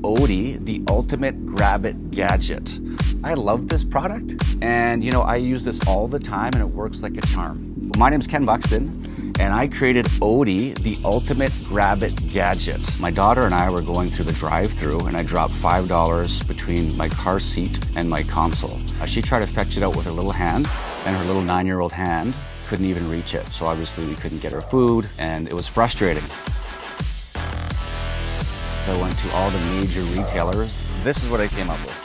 ODii, the ultimate grab-it gadget. I love this product, and you know, I use this all the time and it works like a charm. My name's Ken Buxton, and I created ODii, the ultimate grab-it gadget. My daughter and I were going through the drive-thru and I dropped $5 between my car seat and my console. She tried to fetch it out with her little hand, and her little 9-year-old hand couldn't even reach it. So obviously we couldn't get her food, and it was frustrating. So I went to all the major retailers. This is what I came up with.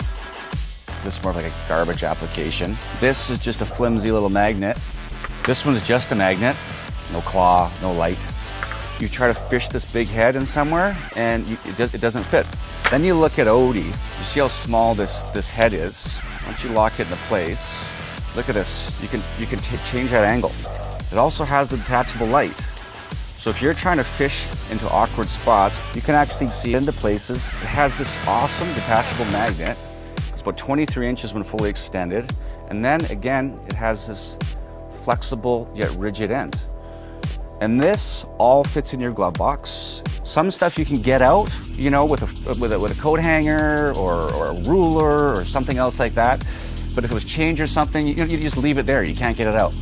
This is more like a garbage application. This is just a flimsy little magnet. This one's just a magnet. No claw, no light. You try to fish this big head in somewhere and it doesn't fit. Then you look at ODii. You see how small this head is. Once you lock it into place, look at this. You can change that angle. It also has the detachable light. So if you're trying to fish into awkward spots, you can actually see into places. It has this awesome detachable magnet. It's about 23 inches when fully extended. And then again, it has this flexible yet rigid end. And this all fits in your glove box. Some stuff you can get out, you know, with a coat hanger or a ruler or something else like that. But if it was change or something, you just leave it there. You can't get it out.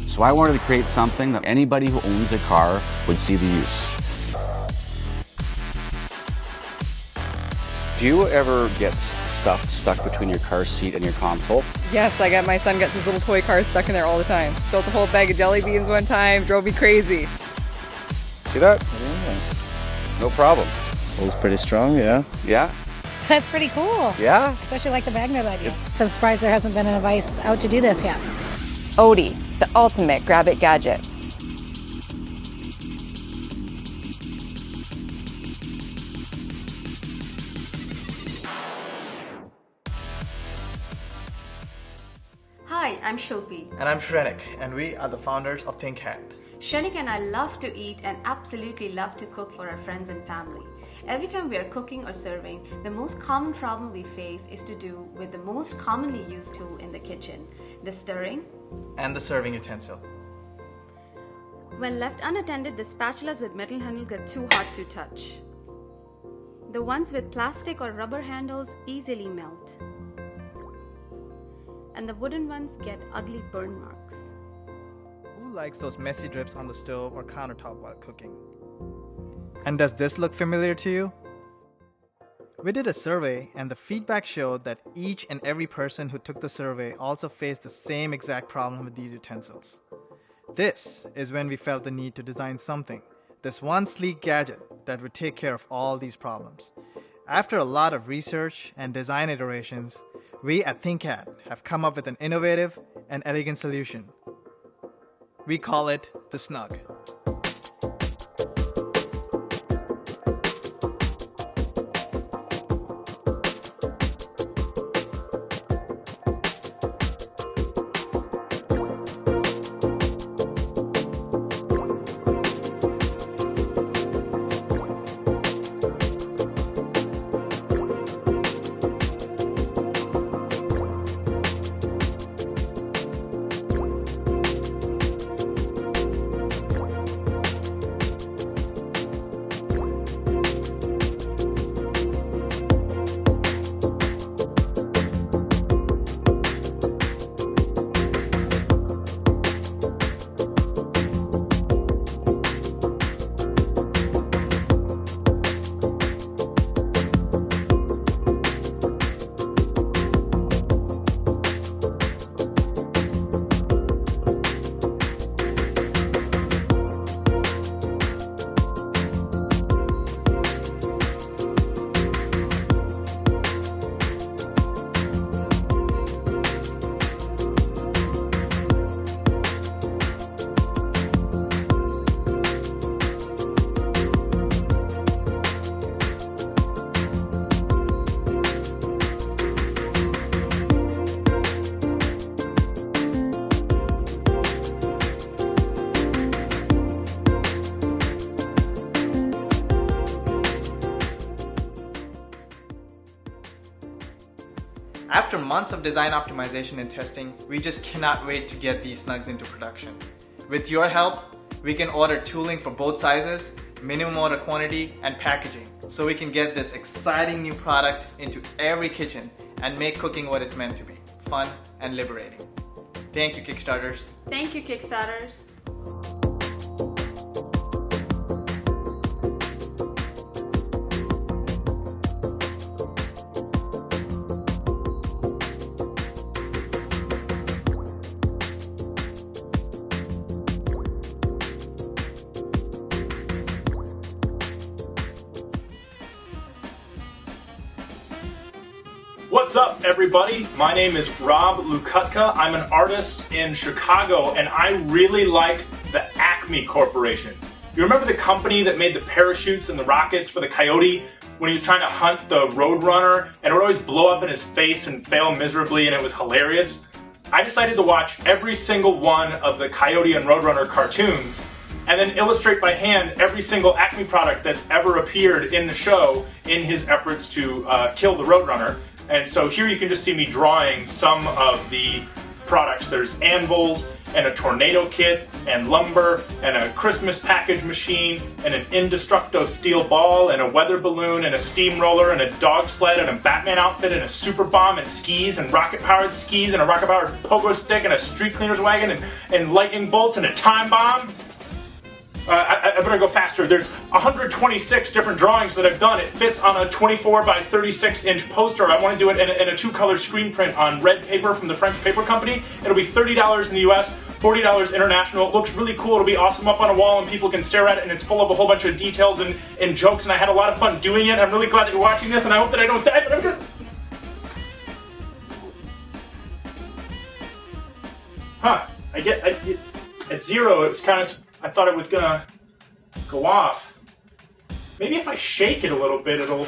So I wanted to create something that anybody who owns a car would see the use. Do you ever get stuff stuck between your car seat and your console? Yes, my son gets his little toy car stuck in there all the time. Built a whole bag of jelly beans one time, drove me crazy. See that? Yeah. No problem. Holds pretty strong, yeah. Yeah? That's pretty cool. Yeah? Especially like the magnet idea. So I'm surprised there hasn't been a device out to do this yet. ODii, the ultimate grab-it gadget. Hi, I'm Shilpi. And I'm Shrenik, and we are the founders of ThinkHat. Shrenik and I love to eat and absolutely love to cook for our friends and family. Every time we are cooking or serving, the most common problem we face is to do with the most commonly used tool in the kitchen, the stirring And the serving utensil. When left unattended, the spatulas with metal handle get too hot to touch. The ones with plastic or rubber handles easily melt. And the wooden ones get ugly burn marks. Who likes those messy drips on the stove or countertop while cooking? And does this look familiar to you? We did a survey, and the feedback showed that each and every person who took the survey also faced the same exact problem with these utensils. This is when we felt the need to design something, this one sleek gadget that would take care of all these problems. After a lot of research and design iterations, we at ThinkHat have come up with an innovative and elegant solution. We call it the SNUG. After months of design optimization and testing, we just cannot wait to get these SNUGs into production. With your help, we can order tooling for both sizes, minimum order quantity, and packaging, so we can get this exciting new product into every kitchen and make cooking what it's meant to be, fun and liberating. Thank you, Kickstarters. Thank you, Kickstarters. What's up, everybody? My name is Rob Lukutka. I'm an artist in Chicago, and I really like the ACME Corporation. You remember the company that made the parachutes and the rockets for the Coyote when he was trying to hunt the Roadrunner, and it would always blow up in his face and fail miserably, and it was hilarious? I decided to watch every single one of the Coyote and Roadrunner cartoons and then illustrate by hand every single ACME product that's ever appeared in the show in his efforts to kill the Roadrunner. And so here you can just see me drawing some of the products. There's anvils, and a tornado kit, and lumber, and a Christmas package machine, and an indestructo steel ball, and a weather balloon, and a steamroller, and a dog sled, and a Batman outfit, and a super bomb, and skis, and rocket-powered skis, and a rocket-powered pogo stick, and a street cleaner's wagon, and lightning bolts, and a time bomb. I better go faster. There's 126 different drawings that I've done. It fits on a 24 by 36 inch poster. I want to do it in a two-color screen print on red paper from the French paper company. It'll be $30 in the US, $40 international. It looks really cool. It'll be awesome up on a wall and people can stare at it, and it's full of a whole bunch of details and jokes, and I had a lot of fun doing it. I'm really glad that you're watching this, and I hope that I don't die, but I'm good. At zero, it was kind of, I thought it was gonna go off. Maybe if I shake it a little bit, it'll